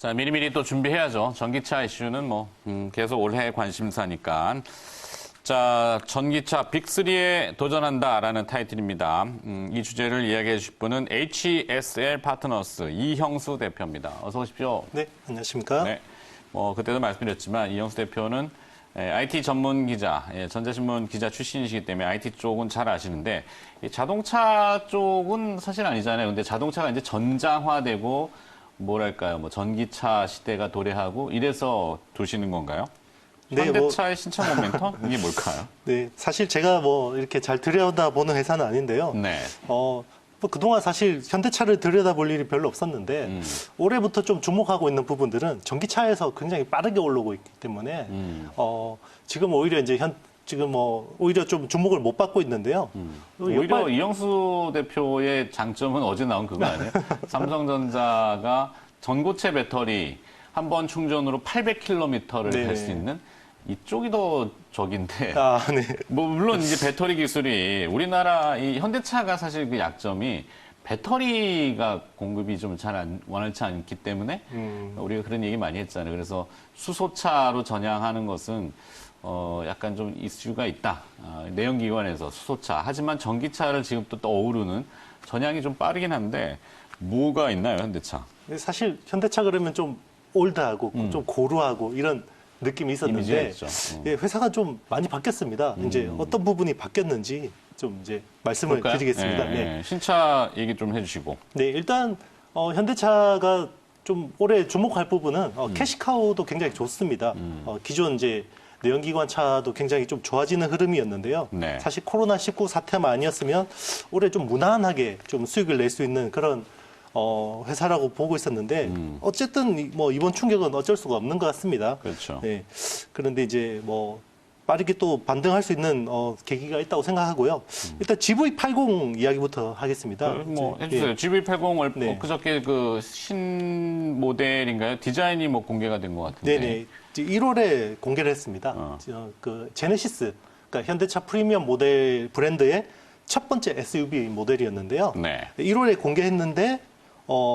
자, 미리미리 또 준비해야죠. 전기차 이슈는 계속 올해 관심사니까. 자, 전기차 빅3에 도전한다라는 타이틀입니다. 이 주제를 이야기해 주실 분은 HSL 파트너스 이형수 대표입니다. 어서 오십시오. 네, 안녕하십니까. 네. 그때도 말씀드렸지만 이형수 대표는 IT 전문 기자, 전자신문 기자 출신이시기 때문에 IT 쪽은 잘 아시는데 자동차 쪽은 사실 아니잖아요. 근데 자동차가 이제 전장화되고 뭐랄까요, 전기차 시대가 도래하고 이래서 두시는 건가요? 네, 현대차의 신차 모멘텀? 이게 뭘까요? 네, 사실 제가 이렇게 잘 들여다보는 회사는 아닌데요. 네. 그동안 사실 현대차를 들여다볼 일이 별로 없었는데 올해부터 좀 주목하고 있는 부분들은 전기차에서 굉장히 빠르게 올라오고 있기 때문에 지금 오히려 오히려 좀 주목을 못 받고 있는데요. 오히려 이형수 대표의 장점은 어제 나온 그거 아니에요? 삼성전자가 전고체 배터리 한 번 충전으로 800km를 갈 수 있는 이쪽이 더 적인데. 네. 물론 이제 배터리 기술이 우리나라 이 현대차가 사실 그 약점이 배터리가 공급이 좀 잘 원활치 않기 때문에 우리가 그런 얘기 많이 했잖아요. 그래서 수소차로 전향하는 것은 약간 좀 이슈가 있다. 내연기관에서 수소차. 하지만 전기차를 지금 또 떠오르는 전향이 좀 빠르긴 한데 뭐가 있나요, 현대차? 사실 현대차 그러면 좀 올드하고 좀 고루하고 이런 느낌이 있었는데 회사가 좀 많이 바뀌었습니다. 이제 어떤 부분이 바뀌었는지 좀 이제 말씀을 볼까요? 드리겠습니다. 네. 신차 얘기 좀 해주시고. 네, 일단 현대차가 좀 올해 주목할 부분은 캐시카우도 굉장히 좋습니다. 기존 이제 내연기관 차도 굉장히 좀 좋아지는 흐름이었는데요. 네. 사실 코로나19 사태만 아니었으면 올해 좀 무난하게 좀 수익을 낼 수 있는 그런 회사라고 보고 있었는데 어쨌든 이번 충격은 어쩔 수가 없는 것 같습니다. 그렇죠. 네. 그런데 이제 빠르게 또 반등할 수 있는 계기가 있다고 생각하고요. 일단 GV80 이야기부터 하겠습니다. 해주세요. 네. GV80 엊그저께 그 신 모델인가요? 디자인이 공개가 된 것 같은데. 네네. 1월에 공개를 했습니다. 그 제네시스, 그러니까 현대차 프리미엄 모델 브랜드의 첫 번째 SUV 모델이었는데요. 네. 1월에 공개했는데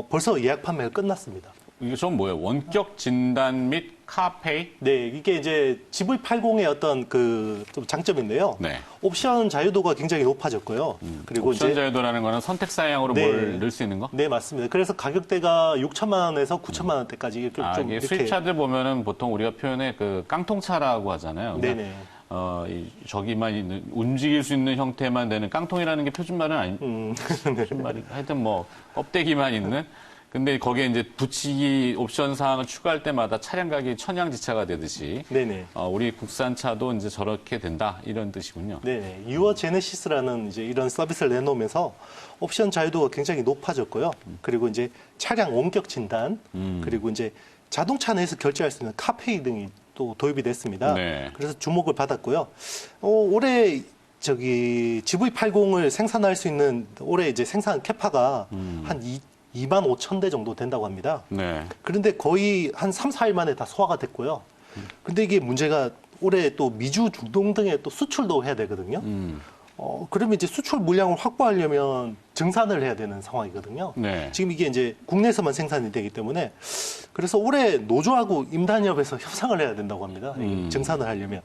벌써 예약 판매가 끝났습니다. 이게 좀 뭐예요? 원격 진단 및 카페이? 네, 이게 이제 GV80의 어떤 좀 장점인데요. 네. 옵션 자유도가 굉장히 높아졌고요. 그리고 옵션 이제 자유도라는 거는 선택 사양으로 뭘 넣을 수 있는 거? 네, 맞습니다. 그래서 가격대가 6천만 원에서 9천만 원대까지 이렇게 좀 이게 수입차들 보면은 보통 우리가 표현해 그 깡통차라고 하잖아요. 그러니까 네네. 저기만 있는 움직일 수 있는 형태만 되는 깡통이라는 게 표준말은 표준말이 하여튼 껍데기만 있는. 근데 거기에 이제 붙이기 옵션 사항을 추가할 때마다 차량 가격이 천양지차가 되듯이 네네. 우리 국산차도 이제 저렇게 된다 이런 뜻이군요. 네네. 유어 제네시스라는 이제 이런 서비스를 내놓으면서 옵션 자유도가 굉장히 높아졌고요. 그리고 이제 차량 원격 진단, 그리고 이제 자동차 내에서 결제할 수 있는 카페이 등이 또 도입이 됐습니다. 네. 그래서 주목을 받았고요. 올해 GV80을 생산할 수 있는 올해 이제 생산 캐파가 한 2만 5천 대 정도 된다고 합니다. 네. 그런데 거의 한 3, 4일 만에 다 소화가 됐고요. 근데 이게 문제가 올해 또 미주, 중동 등에 또 수출도 해야 되거든요. 그러면 이제 수출 물량을 확보하려면 증산을 해야 되는 상황이거든요. 네. 지금 이게 이제 국내에서만 생산이 되기 때문에 그래서 올해 노조하고 임단협에서 협상을 해야 된다고 합니다. 증산을 하려면.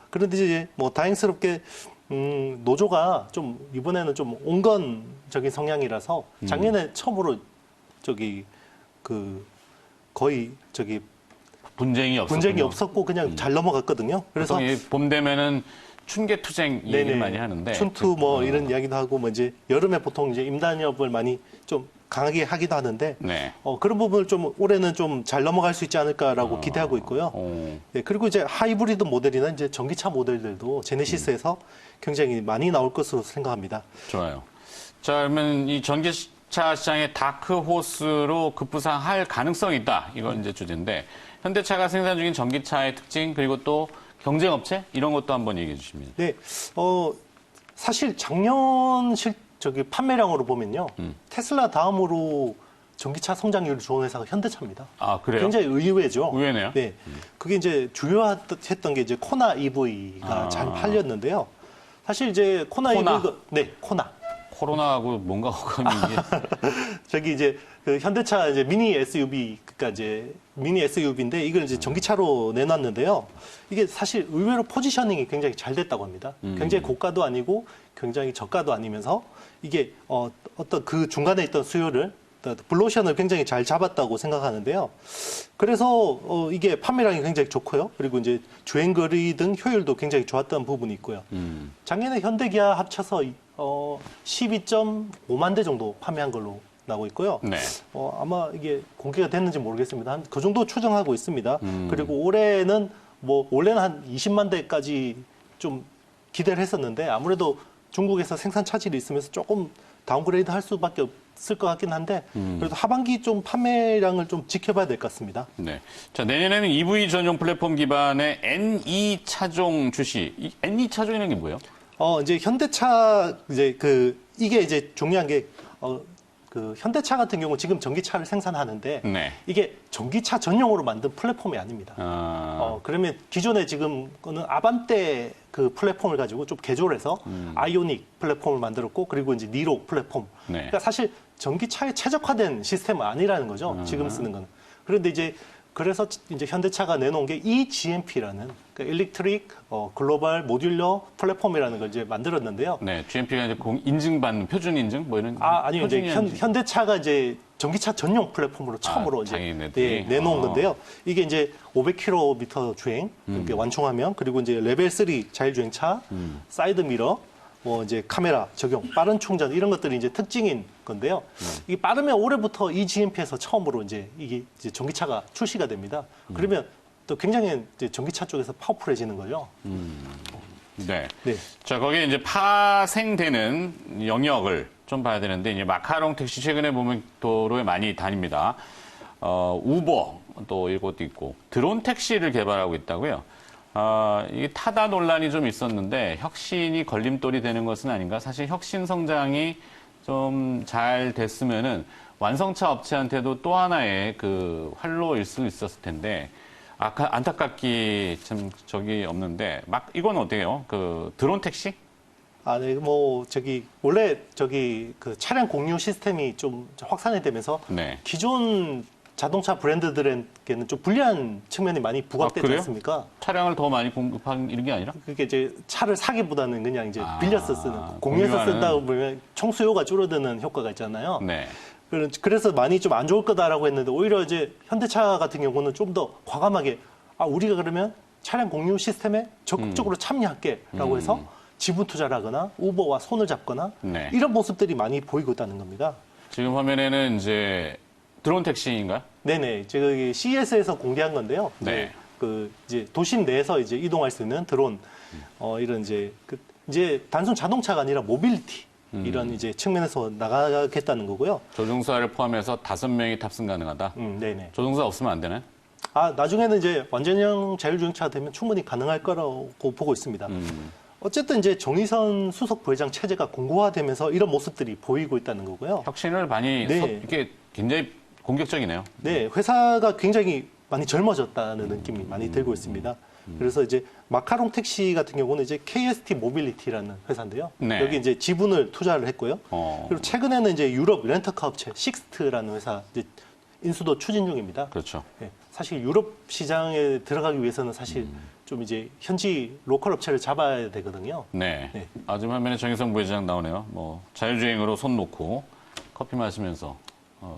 그런데 이제 다행스럽게 노조가 좀 이번에는 좀 온건적인 성향이라서 작년에 처음으로 거의 분쟁이 없었고 그냥 잘 넘어갔거든요. 그래서 봄 되면은 춘계투쟁 얘기를 많이 하는데 춘투 이런 이야기도 하고 이제 여름에 보통 이제 임단협을 많이 좀 강하게 하기도 하는데 네. 그런 부분을 좀 올해는 좀 잘 넘어갈 수 있지 않을까라고 기대하고 있고요. 네, 그리고 이제 하이브리드 모델이나 이제 전기차 모델들도 제네시스에서 굉장히 많이 나올 것으로 생각합니다. 좋아요. 자, 그러면 이 전기차 시장의 다크 호스로 급부상할 가능성이 있다. 이건 이제 주제인데 현대차가 생산 중인 전기차의 특징 그리고 또 경쟁업체 이런 것도 한번 얘기해 주시면. 네, 사실 작년 판매량으로 보면요, 테슬라 다음으로 전기차 성장률이 좋은 회사가 현대차입니다. 아, 그래요? 굉장히 의외죠. 의외네요. 네, 그게 이제 주요했던 게 이제 코나 EV가 잘 팔렸는데요. 사실 이제 코나 EV가 코로나하고 뭔가 호감이 이게 저기 이제 그 현대차 이제 미니 SUV, 그러니까 이제 미니 SUV인데 이걸 이제 전기차로 내놨는데요. 이게 사실 의외로 포지셔닝이 굉장히 잘 됐다고 합니다. 굉장히 고가도 아니고 굉장히 저가도 아니면서 이게 어떤 그 중간에 있던 수요를 블루오션을 굉장히 잘 잡았다고 생각하는데요. 그래서 이게 판매량이 굉장히 좋고요. 그리고 이제 주행거리 등 효율도 굉장히 좋았던 부분이 있고요. 작년에 현대 기아 합쳐서 12.5만 대 정도 판매한 걸로 나오고 있고요. 네. 아마 이게 공개가 됐는지 모르겠습니다. 한 그 정도 추정하고 있습니다. 그리고 올해는 원래는 한 20만 대까지 좀 기대를 했었는데 아무래도 중국에서 생산 차질이 있으면서 조금 다운그레이드 할 수밖에 없을 것 같긴 한데 그래도 하반기 좀 판매량을 좀 지켜봐야 될 것 같습니다. 네. 자, 내년에는 EV 전용 플랫폼 기반의 NE 차종 출시. 이 NE 차종이라는 게 뭐예요? 이제 현대차 이제 이게 이제 중요한 게 그 현대차 같은 경우 지금 전기차를 생산하는데 네. 이게 전기차 전용으로 만든 플랫폼이 아닙니다. 그러면 기존에 지금 거는 아반떼 그 플랫폼을 가지고 좀 개조해서 아이오닉 플랫폼을 만들었고 그리고 이제 니로 플랫폼. 네. 그러니까 사실 전기차에 최적화된 시스템은 아니라는 거죠. 지금 쓰는 거는. 그런데 이제 그래서 이제 현대차가 내놓은 게 eGMP라는 그러니까 일렉트릭 글로벌 모듈러 플랫폼이라는 걸 이제 만들었는데요. 네. GMP가 이제 인증받는 표준 인증 뭐 이런 아니요. 이제 표준이 아니지. 현대차가 이제 전기차 전용 플랫폼으로 처음으로 이제 자기네들이? 내놓은 건데요. 이게 이제 500km 주행 이렇게 완충하면 그리고 이제 레벨 3 자율주행차, 사이드 미러, 뭐 이제 카메라 적용, 빠른 충전 이런 것들이 이제 특징인 건데요. 이게 빠르면 올해부터 eGMP에서 처음으로 이제 이게 이제 전기차가 출시가 됩니다. 그러면 또 굉장히 이제 전기차 쪽에서 파워풀해지는 거죠. 네. 네. 자, 거기에 이제 파생되는 영역을 좀 봐야 되는데, 이제 마카롱 택시 최근에 보면 도로에 많이 다닙니다. 우버 또 이것도 있고, 드론 택시를 개발하고 있다고요. 이게 타다 논란이 좀 있었는데, 혁신이 걸림돌이 되는 것은 아닌가? 사실 혁신 성장이 좀 잘 됐으면은 완성차 업체한테도 또 하나의 그 활로일 수 있었을 텐데, 안타깝기 참 적이 없는데, 이건 어때요? 그 드론 택시? 네, 원래 그 차량 공유 시스템이 좀 확산이 되면서 네. 기존 자동차 브랜드들에게는 좀 불리한 측면이 많이 부각되지 그래요? 않습니까? 차량을 더 많이 공급한 이런 게 아니라? 그게 이제 차를 사기보다는 그냥 이제 빌려서 쓰는, 공유해서 공유하는. 쓴다 보면 총수요가 줄어드는 효과가 있잖아요. 네. 그래서 많이 좀 안 좋을 거다라고 했는데 오히려 이제 현대차 같은 경우는 좀 더 과감하게 우리가 그러면 차량 공유 시스템에 적극적으로 참여할게라고 해서 지분 투자를 하거나 우버와 손을 잡거나 네. 이런 모습들이 많이 보이고 있다는 겁니다. 지금 화면에는 이제 드론 택시인가요? 네네. 제가 CES에서 공개한 건데요. 네. 이제 도심 내에서 이제 이동할 수 있는 드론, 이런 이제 단순 자동차가 아니라 모빌리티 이런 이제 측면에서 나가겠다는 거고요. 조종사를 포함해서 5명이 탑승 가능하다. 네네. 조종사 없으면 안 되나요? 나중에는 이제 완전형 자율주행차가 되면 충분히 가능할 거라고 보고 있습니다. 어쨌든 이제 정의선 수석 부회장 체제가 공고화되면서 이런 모습들이 보이고 있다는 거고요. 혁신을 많이 네. 이게 굉장히 공격적이네요. 네, 회사가 굉장히 많이 젊어졌다는 느낌이 많이 들고 있습니다. 그래서 이제 마카롱 택시 같은 경우는 이제 KST 모빌리티라는 회사인데요. 네. 여기 이제 지분을 투자를 했고요. 그리고 최근에는 이제 유럽 렌터카 업체 식스트라는 회사 이제 인수도 추진 중입니다. 그렇죠. 네, 사실 유럽 시장에 들어가기 위해서는 사실 좀 이제 현지 로컬 업체를 잡아야 되거든요. 네. 네. 지금 화면에 정의성 부회장 나오네요. 자율주행으로 손 놓고 커피 마시면서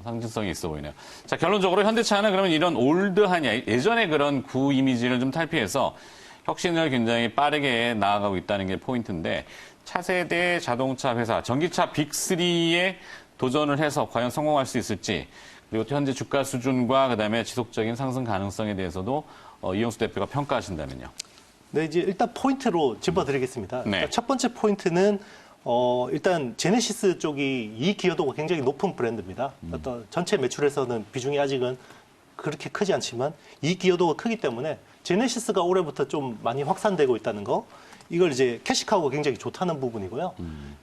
상징성이 있어 보이네요. 자, 결론적으로 현대차는 그러면 이런 올드한 예전의 그런 구 이미지를 좀 탈피해서 혁신을 굉장히 빠르게 나아가고 있다는 게 포인트인데 차세대 자동차 회사, 전기차 빅3에 도전을 해서 과연 성공할 수 있을지 그리고 또 현재 주가 수준과 그다음에 지속적인 상승 가능성에 대해서도 이용수 대표가 평가하신다면요. 네, 이제 일단 포인트로 짚어드리겠습니다. 네. 일단 첫 번째 포인트는 일단 제네시스 쪽이 이익 기여도가 굉장히 높은 브랜드입니다. 어떤 전체 매출에서는 비중이 아직은 그렇게 크지 않지만 이익 기여도가 크기 때문에 제네시스가 올해부터 좀 많이 확산되고 있다는 거. 이걸 이제 캐시카우가 굉장히 좋다는 부분이고요.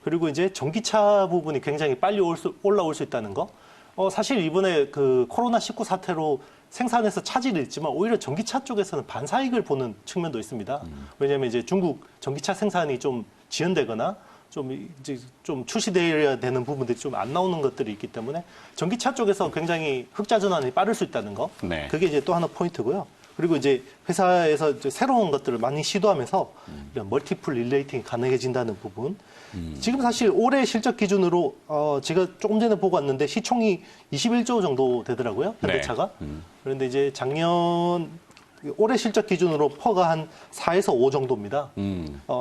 그리고 이제 전기차 부분이 굉장히 빨리 올라올 수 있다는 거. 사실 이번에 그 코로나19 사태로 생산에서 차질이 있지만 오히려 전기차 쪽에서는 반사이익을 보는 측면도 있습니다. 왜냐하면 이제 중국 전기차 생산이 좀 지연되거나 좀 출시되어야 되는 부분들이 좀 안 나오는 것들이 있기 때문에 전기차 쪽에서 굉장히 흑자 전환이 빠를 수 있다는 거. 네. 그게 이제 또 하나 포인트고요. 그리고 이제 회사에서 이제 새로운 것들을 많이 시도하면서 이런 멀티플 릴레이팅이 가능해진다는 부분. 지금 사실 올해 실적 기준으로 제가 조금 전에 보고 왔는데 시총이 21조 정도 되더라고요. 현대차가. 그런데 이제 올해 실적 기준으로 퍼가 한 4에서 5 정도입니다.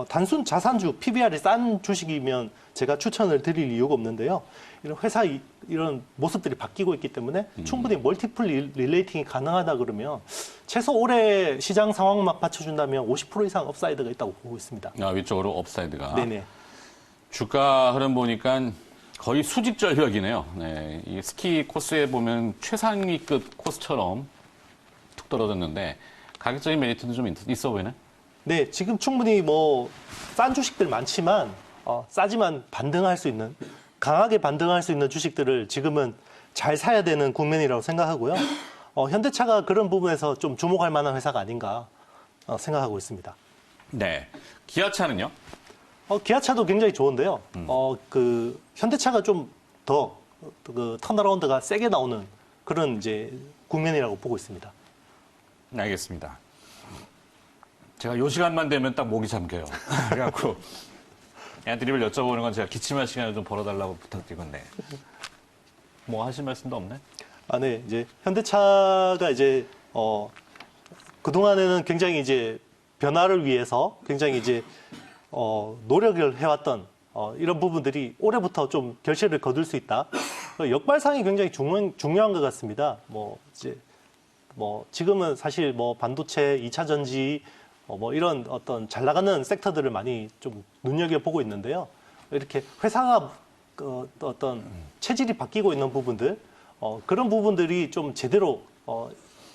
단순 자산주, PBR이 싼 주식이면 제가 추천을 드릴 이유가 없는데요. 이런 회사 이런 모습들이 바뀌고 있기 때문에 충분히 멀티플 릴레이팅이 가능하다 그러면 최소 올해 시장 상황만 받쳐준다면 50% 이상 업사이드가 있다고 보고 있습니다. 위쪽으로 업사이드가. 네네. 주가 흐름 보니까 거의 수직절벽이네요. 네, 이 스키 코스에 보면 최상위급 코스처럼 툭 떨어졌는데 가격적인 메리트도 좀 있어 보이네. 네, 지금 충분히 싼 주식들 많지만 싸지만 반등할 수 있는 강하게 반등할 수 있는 주식들을 지금은 잘 사야 되는 국면이라고 생각하고요. 현대차가 그런 부분에서 좀 주목할 만한 회사가 아닌가 생각하고 있습니다. 네, 기아차는요? 기아차도 굉장히 좋은데요. 현대차가 좀 더 턴어라운드가 세게 나오는 그런 이제 국면이라고 보고 있습니다. 알겠습니다. 제가 요 시간만 되면 딱 목이 잠겨요. 그래갖고 애드립을 여쭤보는 건 제가 기침할 시간을 좀 벌어달라고 부탁드리건데 뭐 하실 말씀도 없네? 네, 이제 현대차가 이제 그동안에는 굉장히 이제 변화를 위해서 굉장히 이제 노력을 해왔던 이런 부분들이 올해부터 좀 결실을 거둘 수 있다. 역발상이 굉장히 중요한 것 같습니다. 지금은 사실 반도체, 2차 전지, 이런 어떤 잘 나가는 섹터들을 많이 좀 눈여겨보고 있는데요. 이렇게 회사가 어떤 체질이 바뀌고 있는 부분들, 그런 부분들이 좀 제대로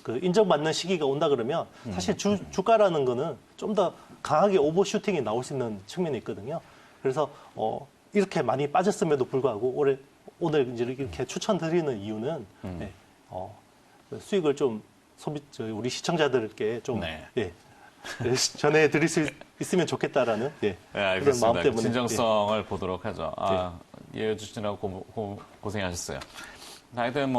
인정받는 시기가 온다 그러면 사실 주가라는 거는 좀 더 강하게 오버슈팅이 나올 수 있는 측면이 있거든요. 그래서 이렇게 많이 빠졌음에도 불구하고 오늘 이제 이렇게 추천드리는 이유는 네, 수익을 좀 우리 시청자들께 좀 예, 전해드릴 수 있으면 좋겠다라는 그런 마음 때문에 진정성을 보도록 하죠. 이해해 주시느라고 고생하셨어요. 하여튼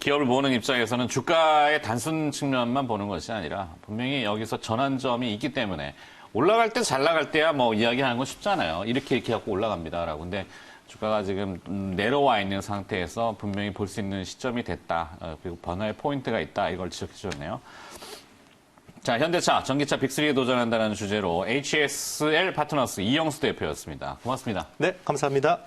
기업을 보는 입장에서는 주가의 단순 측면만 보는 것이 아니라 분명히 여기서 전환점이 있기 때문에 올라갈 때 잘 나갈 때야 이야기하는 건 쉽잖아요. 이렇게 해갖고 올라갑니다라고. 근데 주가가 지금 내려와 있는 상태에서 분명히 볼 수 있는 시점이 됐다. 그리고 변화의 포인트가 있다. 이걸 지적해 주셨네요. 자, 현대차, 전기차 빅3에 도전한다는 주제로 HSL 파트너스 이영수 대표였습니다. 고맙습니다. 네, 감사합니다.